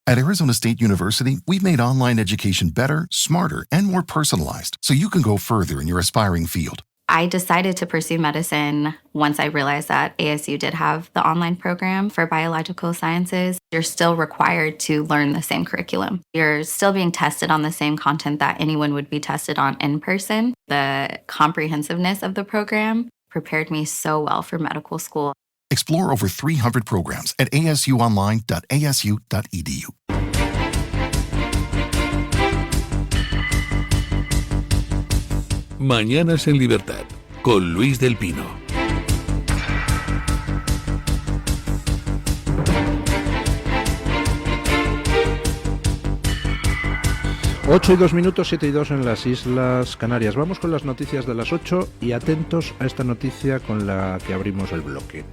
At Arizona State University, we've made online education better, smarter, and more personalized so you can go further in your aspiring field. I decided to pursue medicine once I realized that ASU did have the online program for biological sciences. You're still required to learn the same curriculum. You're still being tested on the same content that anyone would be tested on in person. The comprehensiveness of the program prepared me so well for medical school. Explore over 300 programs at asuonline.asu.edu. Mañanas en Libertad, con Luis del Pino. Ocho y 2 minutos, 7 y 2 en las Islas Canarias. Vamos con las noticias de las 8 y atentos a esta noticia con la que abrimos el bloque.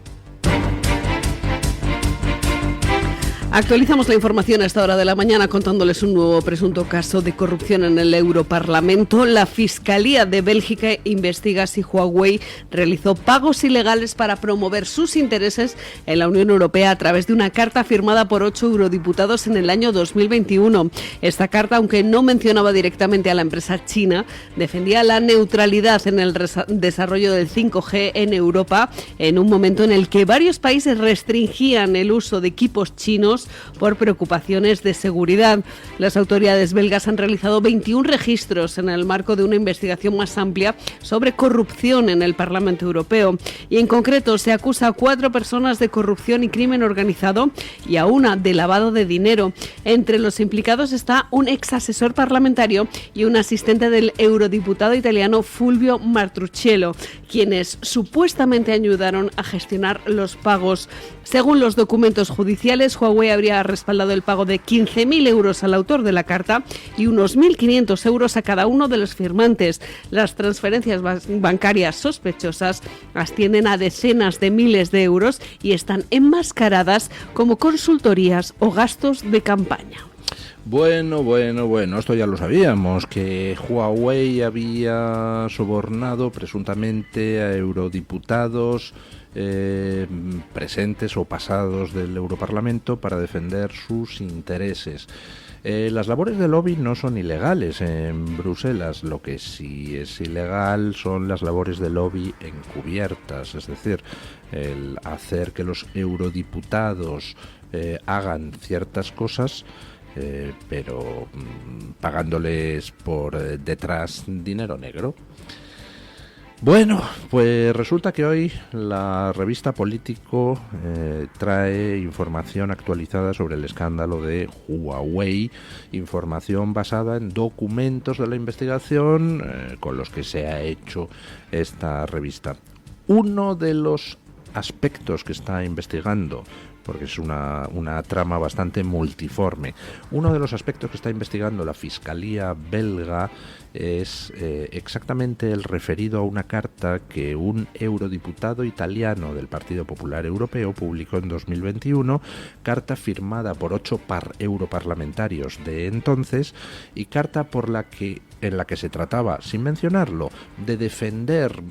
Actualizamos la información a esta hora de la mañana contándoles un nuevo presunto caso de corrupción en el Europarlamento. La Fiscalía de Bélgica investiga si Huawei realizó pagos ilegales para promover sus intereses en la Unión Europea a través de una carta firmada por 8 eurodiputados en el año 2021. Esta carta, aunque no mencionaba directamente a la empresa china, defendía la neutralidad en el desarrollo del 5G en Europa en un momento en el que varios países restringían el uso de equipos chinos por preocupaciones de seguridad. Las autoridades belgas han realizado 21 registros en el marco de una investigación más amplia sobre corrupción en el Parlamento Europeo. Y en concreto se acusa a 4 personas de corrupción y crimen organizado y a una de lavado de dinero. Entre los implicados está un ex asesor parlamentario y un asistente del eurodiputado italiano Fulvio Martuscello, quienes supuestamente ayudaron a gestionar los pagos. Según los documentos judiciales, Huawei habría respaldado el pago de 15.000 euros al autor de la carta y unos 1.500 euros a cada uno de los firmantes. Las transferencias bancarias sospechosas ascienden a decenas de miles de euros y están enmascaradas como consultorías o gastos de campaña. Bueno, esto ya lo sabíamos, que Huawei había sobornado presuntamente a eurodiputados presentes o pasados del Europarlamento para defender sus intereses. Las labores de lobby no son ilegales en Bruselas, lo que sí es ilegal son las labores de lobby encubiertas, es decir, el hacer que los eurodiputados hagan ciertas cosas, pero pagándoles por detrás dinero negro. Bueno, pues resulta que hoy la revista Político trae información actualizada sobre el escándalo de Huawei, información basada en documentos de la investigación con los que se ha hecho esta revista. Uno de los aspectos que está investigando, porque es una trama bastante multiforme, uno de los aspectos que está investigando la Fiscalía belga es exactamente el referido a una carta que un eurodiputado italiano del Partido Popular Europeo publicó en 2021, carta firmada por 8 europarlamentarios de entonces y carta en la que se trataba, sin mencionarlo, de defender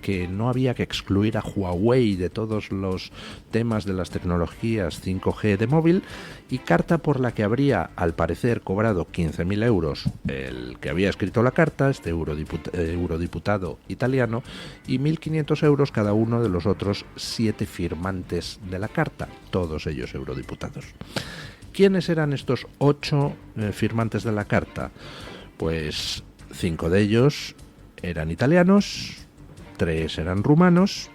que no había que excluir a Huawei de todos los temas de las tecnologías 5G de móvil, y carta por la que habría, al parecer, cobrado 15.000 euros el que había escrito la carta, este eurodiputado italiano, y 1.500 euros cada uno de los otros 7 firmantes de la carta, todos ellos eurodiputados. ¿Quiénes eran estos 8 firmantes de la carta? Pues 5 de ellos eran italianos, 3 eran rumanos,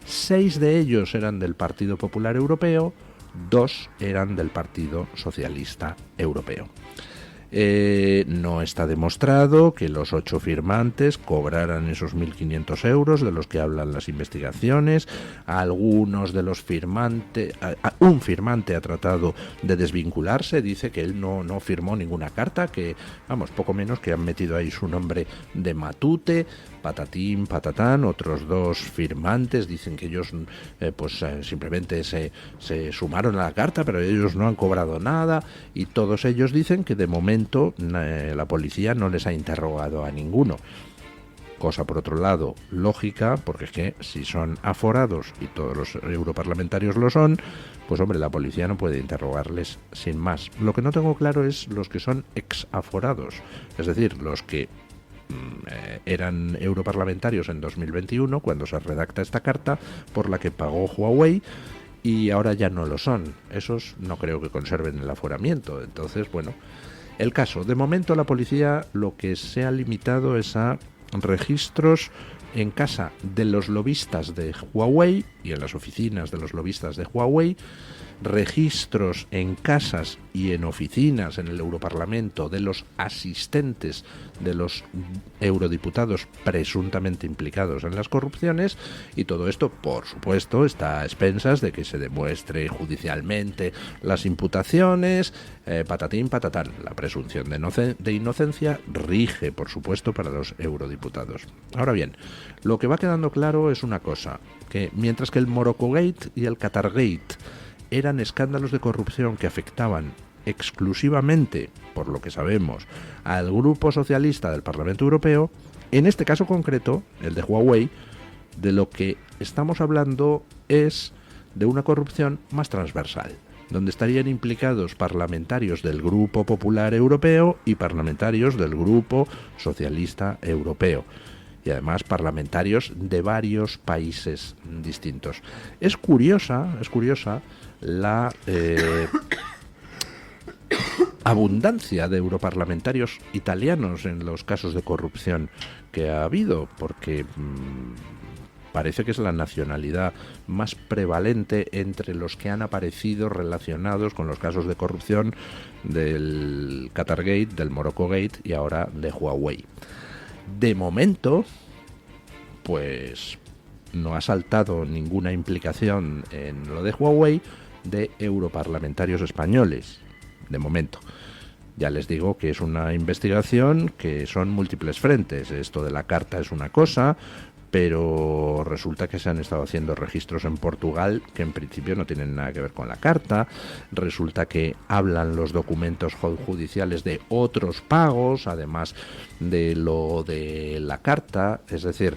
6 de ellos eran del Partido Popular Europeo, 2 eran del Partido Socialista Europeo. No está demostrado que los 8 firmantes cobraran esos 1.500 euros de los que hablan las investigaciones. Algunos de los firmantes, un firmante ha tratado de desvincularse, dice que él no firmó ninguna carta, que vamos, poco menos que han metido ahí su nombre de matute, patatín, patatán. Otros 2 firmantes dicen que ellos simplemente se sumaron a la carta, pero ellos no han cobrado nada, y todos ellos dicen que de momento la policía no les ha interrogado a ninguno. Cosa, por otro lado, lógica, porque es que si son aforados y todos los europarlamentarios lo son, pues hombre, la policía no puede interrogarles sin más. Lo que no tengo claro es los que son exaforados, es decir, los que eran europarlamentarios en 2021, cuando se redacta esta carta, por la que pagó Huawei, y ahora ya no lo son. Esos no creo que conserven el aforamiento. Entonces, bueno, el caso. De momento la policía lo que se ha limitado es a registros en casa de los lobistas de Huawei y en las oficinas de los lobistas de Huawei, registros en casas y en oficinas en el Europarlamento de los asistentes de los eurodiputados presuntamente implicados en las corrupciones, y todo esto, por supuesto, está a expensas de que se demuestre judicialmente las imputaciones, patatín, patatán. La presunción de inocencia rige, por supuesto, para los eurodiputados. Ahora bien, lo que va quedando claro es una cosa, que mientras que el Morocco-gate y el Qatar-gate eran escándalos de corrupción que afectaban exclusivamente, por lo que sabemos, al grupo socialista del Parlamento Europeo, en este caso concreto, el de Huawei, de lo que estamos hablando es de una corrupción más transversal, donde estarían implicados parlamentarios del Grupo Popular Europeo y parlamentarios del Grupo Socialista Europeo, y además parlamentarios de varios países distintos. Es curiosa la abundancia de europarlamentarios italianos en los casos de corrupción que ha habido, porque parece que es la nacionalidad más prevalente entre los que han aparecido relacionados con los casos de corrupción del Qatargate, del Morocco-gate y ahora de Huawei. De momento, pues no ha saltado ninguna implicación en lo de Huawei de europarlamentarios españoles, de momento. Ya les digo que es una investigación que son múltiples frentes. Esto de la carta es una cosa, pero resulta que se han estado haciendo registros en Portugal que en principio no tienen nada que ver con la carta. Resulta que hablan los documentos judiciales de otros pagos, además de lo de la carta. Es decir,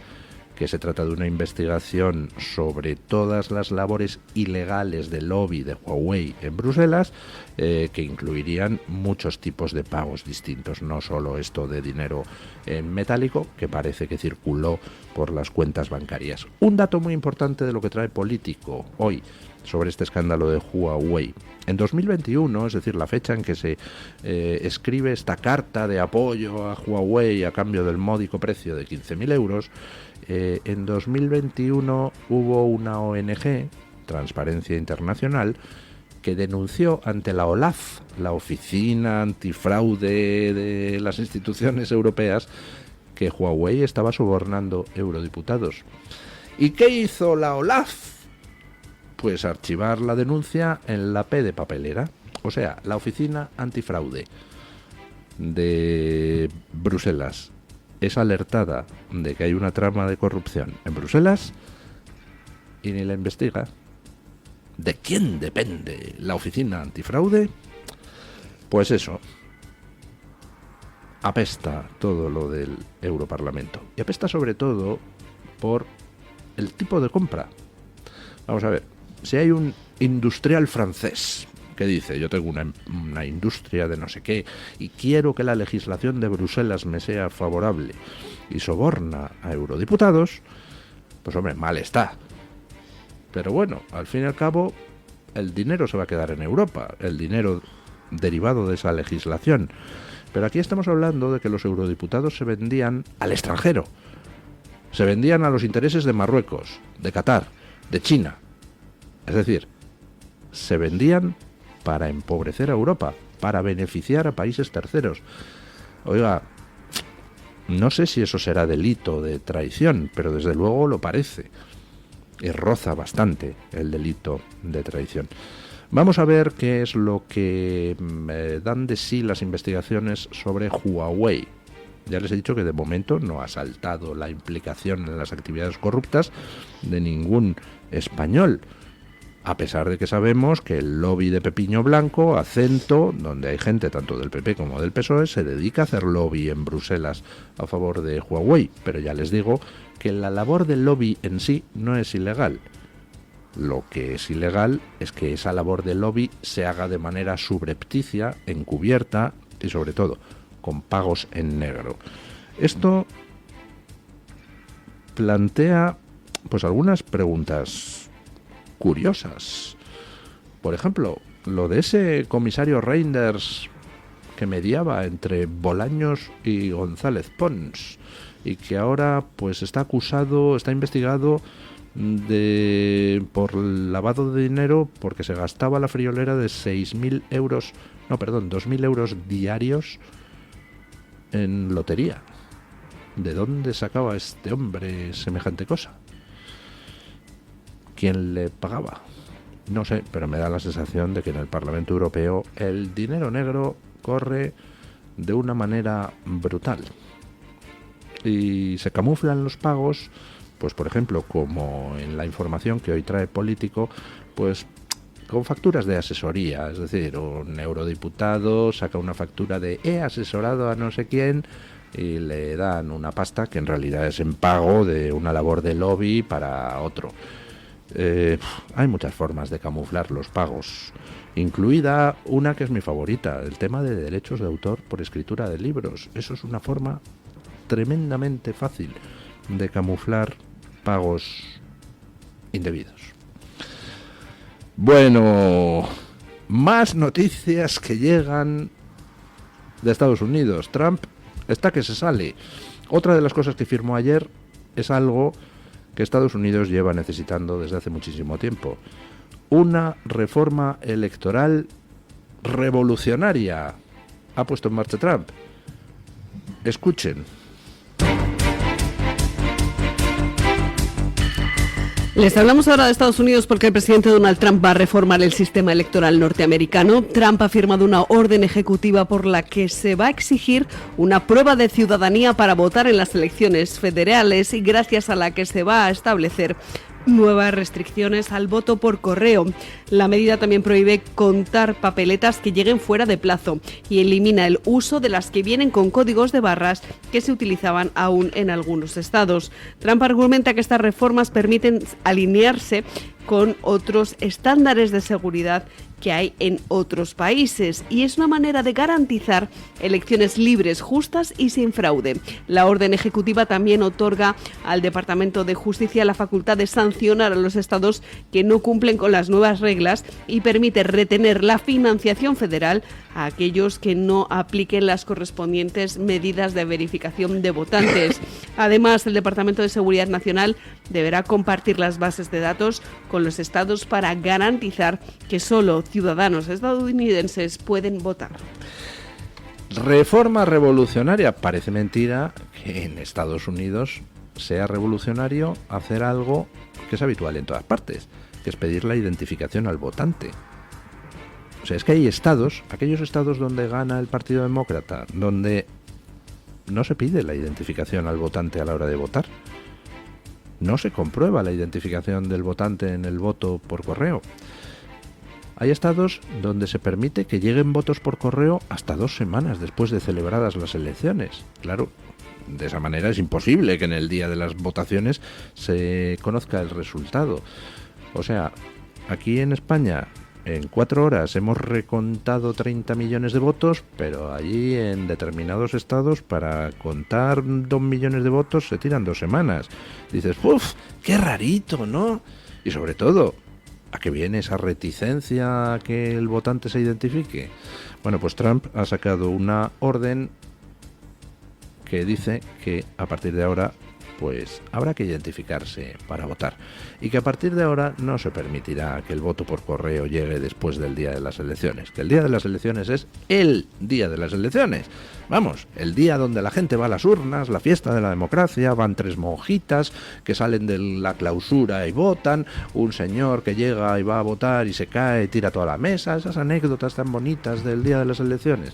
que se trata de una investigación sobre todas las labores ilegales del lobby de Huawei en Bruselas, que incluirían muchos tipos de pagos distintos, no solo esto de dinero en metálico, que parece que circuló por las cuentas bancarias. Un dato muy importante de lo que trae Político hoy sobre este escándalo de Huawei. En 2021, es decir, la fecha en que se escribe esta carta de apoyo a Huawei a cambio del módico precio de 15.000 euros, en 2021 hubo una ONG, Transparencia Internacional, que denunció ante la OLAF, la Oficina Antifraude de las instituciones europeas, que Huawei estaba sobornando eurodiputados. ¿Y qué hizo la OLAF? Pues archivar la denuncia en la P de papelera. O sea, la Oficina Antifraude de Bruselas es alertada de que hay una trama de corrupción en Bruselas y ni la investiga. ¿De quién depende la Oficina Antifraude? Pues eso. Apesta todo lo del Europarlamento. Y apesta sobre todo por el tipo de compra. Vamos a ver. Si hay un industrial francés que dice, yo tengo una industria de no sé qué y quiero que la legislación de Bruselas me sea favorable, y soborna a eurodiputados, pues hombre, mal está. Pero bueno, al fin y al cabo, el dinero se va a quedar en Europa, el dinero derivado de esa legislación. Pero aquí estamos hablando de que los eurodiputados se vendían al extranjero, se vendían a los intereses de Marruecos, de Qatar, de China. Es decir, se vendían para empobrecer a Europa, para beneficiar a países terceros. Oiga, no sé si eso será delito de traición, pero desde luego lo parece. Y roza bastante el delito de traición. Vamos a ver qué es lo que dan de sí las investigaciones sobre Huawei. Ya les he dicho que de momento no ha saltado la implicación en las actividades corruptas de ningún español. A pesar de que sabemos que el lobby de Pepiño Blanco, Acento, donde hay gente tanto del PP como del PSOE, se dedica a hacer lobby en Bruselas a favor de Huawei. Pero ya les digo que la labor del lobby en sí no es ilegal. Lo que es ilegal es que esa labor de lobby se haga de manera subrepticia, encubierta y sobre todo con pagos en negro. Esto plantea pues algunas preguntas curiosas. Por ejemplo, lo de ese comisario Reinders que mediaba entre Bolaños y González Pons y que ahora pues está investigado por lavado de dinero porque se gastaba la friolera de 2.000 euros diarios en lotería. ¿De dónde sacaba este hombre semejante cosa? ¿Quién le pagaba? No sé, pero me da la sensación de que en el Parlamento Europeo el dinero negro corre de una manera brutal. Y se camuflan los pagos, pues por ejemplo, como en la información que hoy trae Político, pues con facturas de asesoría. Es decir, un eurodiputado saca una factura de he asesorado a no sé quién y le dan una pasta que en realidad es en pago de una labor de lobby para otro. Hay muchas formas de camuflar los pagos, incluida una que es mi favorita, el tema de derechos de autor por escritura de libros. Eso es una forma tremendamente fácil de camuflar pagos indebidos. Bueno, más noticias que llegan de Estados Unidos. Trump está que se sale. Otra de las cosas que firmó ayer es algo que Estados Unidos lleva necesitando desde hace muchísimo tiempo. Una reforma electoral revolucionaria ha puesto en marcha Trump. Escuchen. Les hablamos ahora de Estados Unidos porque el presidente Donald Trump va a reformar el sistema electoral norteamericano. Trump ha firmado una orden ejecutiva por la que se va a exigir una prueba de ciudadanía para votar en las elecciones federales y gracias a la que se va a establecer nuevas restricciones al voto por correo. La medida también prohíbe contar papeletas que lleguen fuera de plazo y elimina el uso de las que vienen con códigos de barras que se utilizaban aún en algunos estados. Trump argumenta que estas reformas permiten alinearse con otros estándares de seguridad que hay en otros países y es una manera de garantizar elecciones libres, justas y sin fraude. La orden ejecutiva también otorga al Departamento de Justicia la facultad de sancionar a los estados que no cumplen con las nuevas reglas y permite retener la financiación federal a aquellos que no apliquen las correspondientes medidas de verificación de votantes. Además, el Departamento de Seguridad Nacional deberá compartir las bases de datos con los estados para garantizar que solo ciudadanos estadounidenses pueden votar. Reforma revolucionaria. Parece mentira que en Estados Unidos sea revolucionario hacer algo que es habitual en todas partes, que es pedir la identificación al votante. O sea, es que hay estados, aquellos estados donde gana el Partido Demócrata, donde no se pide la identificación al votante a la hora de votar. No se comprueba la identificación del votante en el voto por correo. Hay estados donde se permite que lleguen votos por correo hasta 2 semanas después de celebradas las elecciones. Claro, de esa manera es imposible que en el día de las votaciones se conozca el resultado. O sea, aquí en España en 4 horas hemos recontado 30 millones de votos, pero allí en determinados estados para contar 2 millones de votos se tiran 2 semanas. Dices, ¡uf! ¡Qué rarito!, ¿no? Y sobre todo, ¿a qué viene esa reticencia a que el votante se identifique? Bueno, pues Trump ha sacado una orden que dice que a partir de ahora pues habrá que identificarse para votar y que a partir de ahora no se permitirá que el voto por correo llegue después del día de las elecciones, que el día de las elecciones es el día de las elecciones. Vamos, el día donde la gente va a las urnas, la fiesta de la democracia, van 3 monjitas que salen de la clausura y votan, un señor que llega y va a votar y se cae y tira toda la mesa, esas anécdotas tan bonitas del día de las elecciones.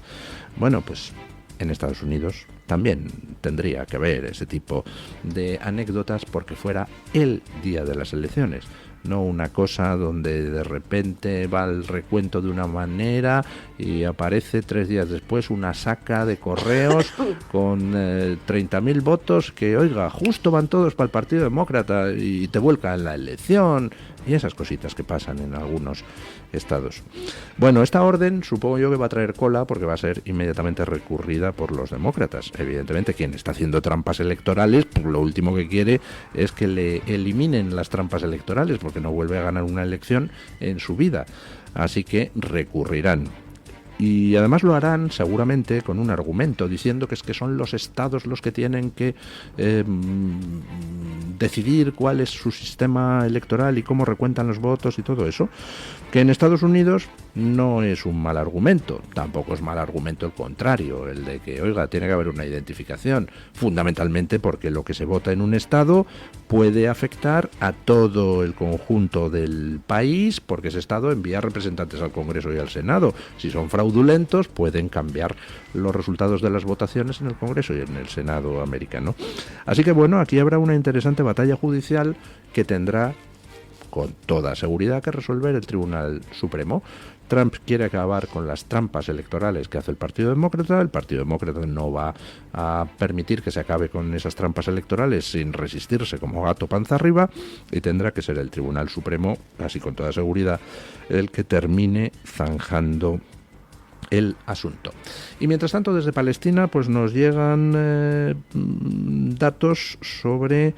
Bueno, pues en Estados Unidos también tendría que haber ese tipo de anécdotas porque fuera el día de las elecciones, no una cosa donde de repente va el recuento de una manera y aparece 3 días después una saca de correos con 30.000 votos que, oiga, justo van todos para el Partido Demócrata y te vuelcan la elección y esas cositas que pasan en algunos estados. Bueno, esta orden supongo yo que va a traer cola porque va a ser inmediatamente recurrida por los demócratas. Evidentemente, quien está haciendo trampas electorales, pues lo último que quiere es que le eliminen las trampas electorales porque no vuelve a ganar una elección en su vida. Así que recurrirán. Y además lo harán seguramente con un argumento, diciendo que es que son los estados los que tienen que decidir cuál es su sistema electoral y cómo recuentan los votos y todo eso, que en Estados Unidos no es un mal argumento, tampoco es mal argumento el contrario, el de que, oiga, tiene que haber una identificación, fundamentalmente porque lo que se vota en un estado puede afectar a todo el conjunto del país, porque ese estado envía representantes al Congreso y al Senado. Si son fraudulentos, pueden cambiar los resultados de las votaciones en el Congreso y en el Senado americano. Así que bueno, aquí habrá una interesante batalla judicial que tendrá con toda seguridad que resolver el Tribunal Supremo. Trump quiere acabar con las trampas electorales que hace el Partido Demócrata. El Partido Demócrata no va a permitir que se acabe con esas trampas electorales sin resistirse como gato panza arriba, y tendrá que ser el Tribunal Supremo, casi con toda seguridad, el que termine zanjando el asunto. Y mientras tanto, desde Palestina pues nos llegan datos sobre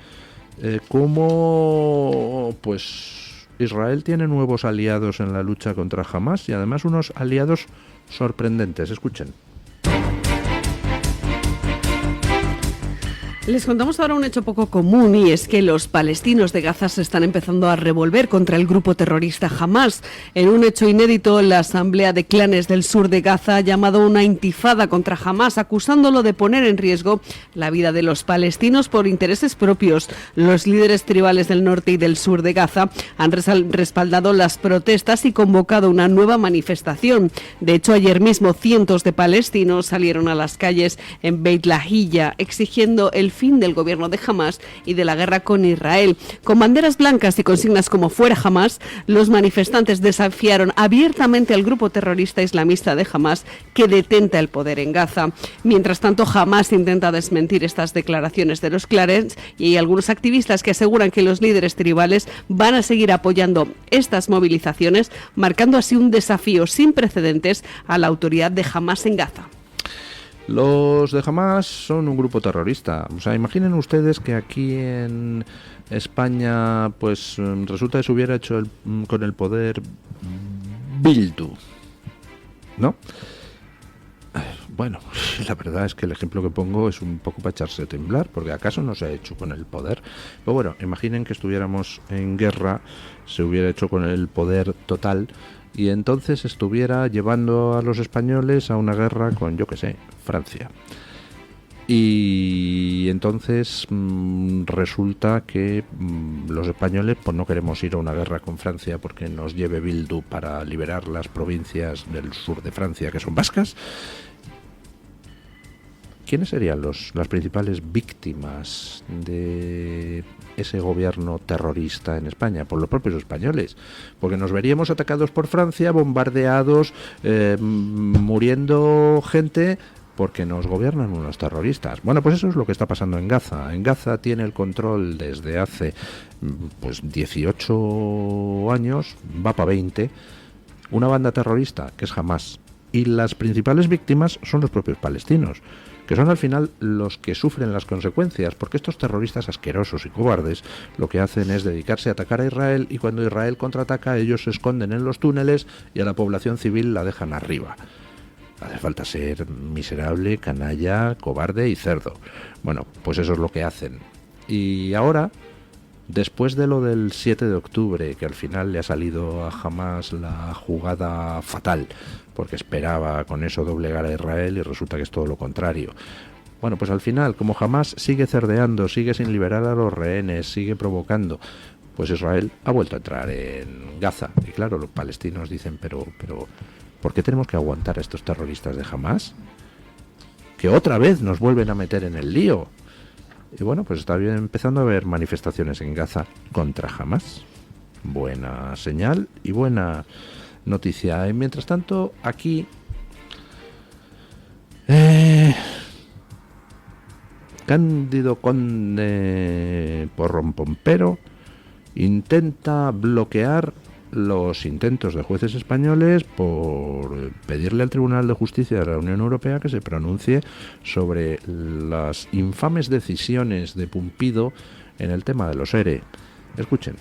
cómo pues Israel tiene nuevos aliados en la lucha contra Hamás, y además unos aliados sorprendentes. Escuchen. Les contamos ahora un hecho poco común, y es que los palestinos de Gaza se están empezando a revolver contra el grupo terrorista Hamás. En un hecho inédito, la Asamblea de Clanes del Sur de Gaza ha llamado una intifada contra Hamás, acusándolo de poner en riesgo la vida de los palestinos por intereses propios. Los líderes tribales del norte y del sur de Gaza han respaldado las protestas y convocado una nueva manifestación. De hecho, ayer mismo cientos de palestinos salieron a las calles en Beit Lahilla exigiendo el fin del gobierno de Hamás y de la guerra con Israel. Con banderas blancas y consignas como fuera Hamás, los manifestantes desafiaron abiertamente al grupo terrorista islamista de Hamás, que detenta el poder en Gaza. Mientras tanto, Hamás intenta desmentir estas declaraciones de los Clanes, y hay algunos activistas que aseguran que los líderes tribales van a seguir apoyando estas movilizaciones, marcando así un desafío sin precedentes a la autoridad de Hamás en Gaza. Los de Hamás son un grupo terrorista. O sea, imaginen ustedes que aquí en España pues resulta que se hubiera hecho con el poder Bildu, ¿no? Bueno, la verdad es que el ejemplo que pongo es un poco para echarse a temblar, porque acaso no se ha hecho con el poder. Pero bueno, imaginen que estuviéramos en guerra, se hubiera hecho con el poder total, y entonces estuviera llevando a los españoles a una guerra con, yo qué sé, Francia. Y entonces resulta que los españoles pues no queremos ir a una guerra con Francia porque nos lleve Bildu para liberar las provincias del sur de Francia que son vascas. ¿Quiénes serían las principales víctimas de ese gobierno terrorista en España? Por los propios españoles, porque nos veríamos atacados por Francia, bombardeados, muriendo gente, porque nos gobiernan unos terroristas. Bueno, pues eso es lo que está pasando en Gaza. En Gaza tiene el control desde hace pues 18 años, va para 20, una banda terrorista que es Hamás, y las principales víctimas son los propios palestinos, que son al final los que sufren las consecuencias, porque estos terroristas asquerosos y cobardes lo que hacen es dedicarse a atacar a Israel, y cuando Israel contraataca ellos se esconden en los túneles y a la población civil la dejan arriba. Hace falta ser miserable, canalla, cobarde y cerdo. Bueno, pues eso es lo que hacen. Y ahora, después de lo del 7 de octubre, que al final le ha salido a Hamás la jugada fatal, porque esperaba con eso doblegar a Israel y resulta que es todo lo contrario. Bueno, pues al final, como Hamás sigue cerdeando, sigue sin liberar a los rehenes, sigue provocando, pues Israel ha vuelto a entrar en Gaza. Y claro, los palestinos dicen, pero ¿por qué tenemos que aguantar a estos terroristas de Hamás? Que otra vez nos vuelven a meter en el lío. Y bueno, pues está bien empezando a haber manifestaciones en Gaza contra Hamás. buena señal y buena noticia. Y mientras tanto, aquí Cándido Conde Porrón-Pompero intenta bloquear los intentos de jueces españoles por pedirle al Tribunal de Justicia de la Unión Europea que se pronuncie sobre las infames decisiones de Pumpido en el tema de los ERE. Escuchen.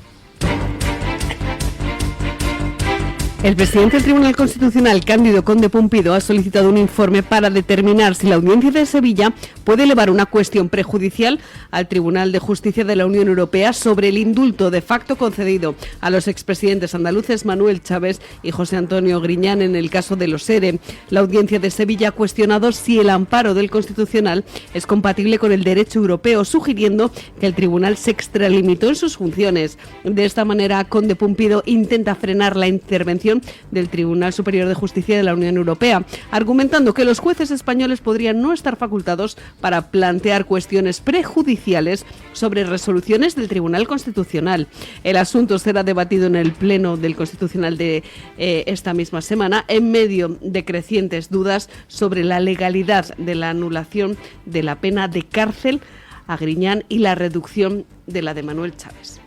El presidente del Tribunal Constitucional, Cándido Conde Pumpido, ha solicitado un informe para determinar si la Audiencia de Sevilla puede elevar una cuestión prejudicial al Tribunal de Justicia de la Unión Europea sobre el indulto de facto concedido a los expresidentes andaluces Manuel Chávez y José Antonio Griñán en el caso de los ERE. La Audiencia de Sevilla ha cuestionado si el amparo del Constitucional es compatible con el derecho europeo, sugiriendo que el tribunal se extralimitó en sus funciones. De esta manera, Conde Pumpido intenta frenar la intervención del Tribunal Superior de Justicia de la Unión Europea, argumentando que los jueces españoles podrían no estar facultados para plantear cuestiones prejudiciales sobre resoluciones del Tribunal Constitucional. El asunto será debatido en el Pleno del Constitucional de esta misma semana, en medio de crecientes dudas sobre la legalidad de la anulación de la pena de cárcel a Griñán y la reducción de la de Manuel Chávez.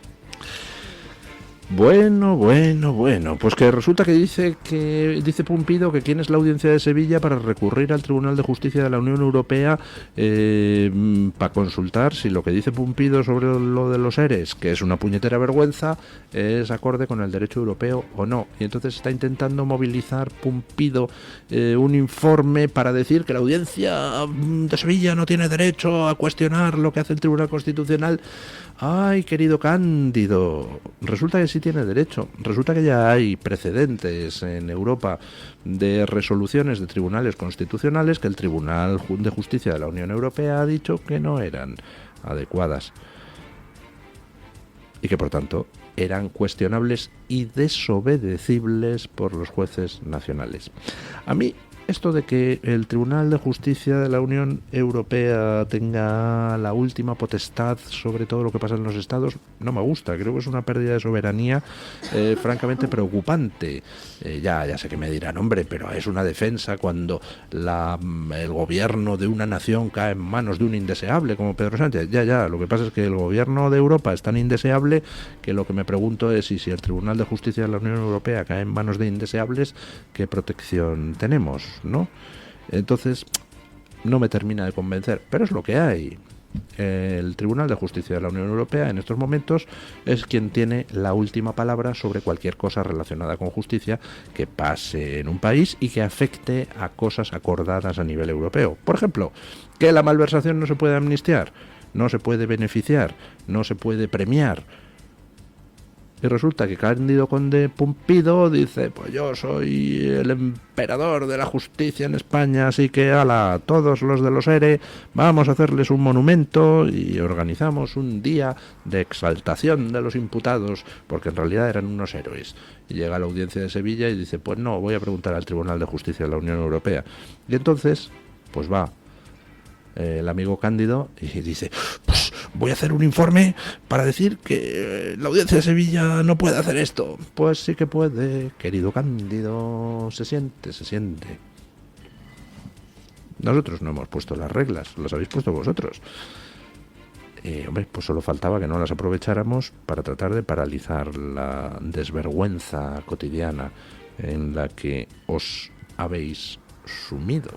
Bueno, pues que resulta que dice Pumpido que quién es la Audiencia de Sevilla para recurrir al Tribunal de Justicia de la Unión Europea para consultar si lo que dice Pumpido sobre lo de los ERES, que es una puñetera vergüenza, es acorde con el derecho europeo o no. Y entonces está intentando movilizar Pumpido un informe para decir que la Audiencia de Sevilla no tiene derecho a cuestionar lo que hace el Tribunal Constitucional. Ay, querido Cándido, resulta que sí tiene derecho. Resulta que ya hay precedentes en Europa de resoluciones de tribunales constitucionales que el Tribunal de Justicia de la Unión Europea ha dicho que no eran adecuadas y que por tanto eran cuestionables y desobedecibles por los jueces nacionales. A mí esto de que el Tribunal de Justicia de la Unión Europea tenga la última potestad sobre todo lo que pasa en los estados no me gusta. Creo que es una pérdida de soberanía francamente preocupante. Ya sé que me dirán, hombre, pero es una defensa cuando el gobierno de una nación cae en manos de un indeseable como Pedro Sánchez. Ya, lo que pasa es que el gobierno de Europa es tan indeseable que lo que me pregunto es si el Tribunal de Justicia de la Unión Europea cae en manos de indeseables, ¿qué protección tenemos? ¿No? Entonces no me termina de convencer, pero es lo que hay. El Tribunal de Justicia de la Unión Europea en estos momentos es quien tiene la última palabra sobre cualquier cosa relacionada con justicia que pase en un país y que afecte a cosas acordadas a nivel europeo. Por ejemplo, que la malversación no se puede amnistiar, no se puede beneficiar, no se puede premiar. Y resulta que Cándido Conde Pumpido dice, pues yo soy el emperador de la justicia en España, así que ala, todos los de los ERE, vamos a hacerles un monumento y organizamos un día de exaltación de los imputados, porque en realidad eran unos héroes. Y llega a la Audiencia de Sevilla y dice, pues no, voy a preguntar al Tribunal de Justicia de la Unión Europea. Y entonces, pues va el amigo Cándido y dice, pues voy a hacer un informe para decir que la Audiencia de Sevilla no puede hacer esto. Pues sí que puede, querido Cándido, se siente. Nosotros no hemos puesto las reglas, las habéis puesto vosotros. Hombre, pues solo faltaba que no las aprovecháramos para tratar de paralizar la desvergüenza cotidiana en la que os habéis sumido.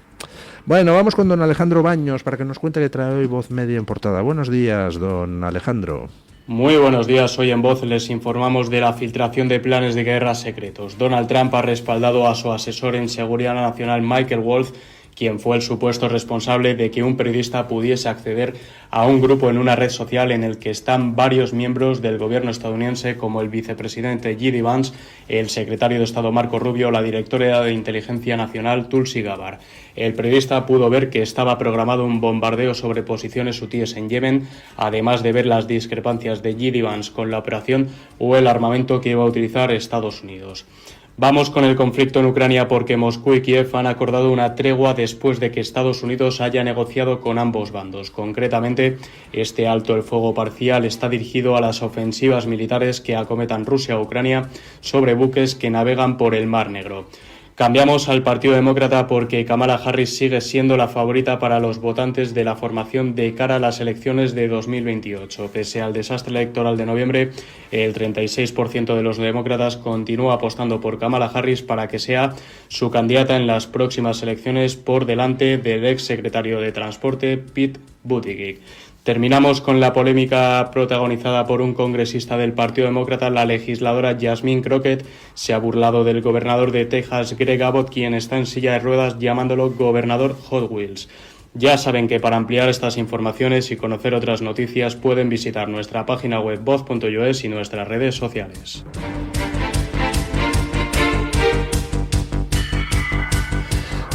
Bueno, vamos con don Alejandro Baños para que nos cuente que trae hoy Voz Media en portada. Buenos días, don Alejandro. Muy buenos días, hoy en Voz les informamos de la filtración de planes de guerra secretos. Donald Trump ha respaldado a su asesor en seguridad nacional Michael Wolff, quien fue el supuesto responsable de que un periodista pudiese acceder a un grupo en una red social en el que están varios miembros del gobierno estadounidense, como el vicepresidente J.D. Vance, el secretario de Estado Marco Rubio, la directora de Inteligencia Nacional Tulsi Gabbard. El periodista pudo ver que estaba programado un bombardeo sobre posiciones hutíes en Yemen, además de ver las discrepancias de J.D. Vance con la operación o el armamento que iba a utilizar Estados Unidos. Vamos con el conflicto en Ucrania porque Moscú y Kiev han acordado una tregua después de que Estados Unidos haya negociado con ambos bandos. Concretamente, este alto el fuego parcial está dirigido a las ofensivas militares que acometan Rusia o Ucrania sobre buques que navegan por el Mar Negro. Cambiamos al Partido Demócrata porque Kamala Harris sigue siendo la favorita para los votantes de la formación de cara a las elecciones de 2028. Pese al desastre electoral de noviembre, el 36% de los demócratas continúa apostando por Kamala Harris para que sea su candidata en las próximas elecciones por delante del ex secretario de Transporte Pete Buttigieg. Terminamos con la polémica protagonizada por un congresista del Partido Demócrata. La legisladora Jasmine Crockett se ha burlado del gobernador de Texas, Greg Abbott, quien está en silla de ruedas, llamándolo gobernador Hot Wheels. Ya saben que para ampliar estas informaciones y conocer otras noticias pueden visitar nuestra página web voz.es y nuestras redes sociales.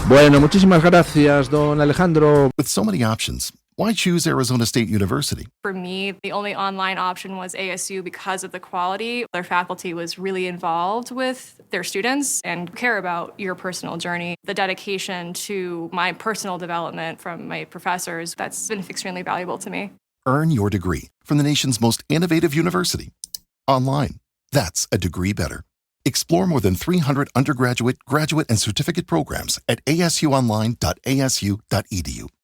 Bueno, muchísimas gracias, don Alejandro. With so many options, why choose Arizona State University? For me, the only online option was ASU because of the quality. Their faculty was really involved with their students and care about your personal journey. The dedication to my personal development from my professors, that's been extremely valuable to me. Earn your degree from the nation's most innovative university. Online. That's a degree better. Explore more than 300 undergraduate, graduate, and certificate programs at asuonline.asu.edu.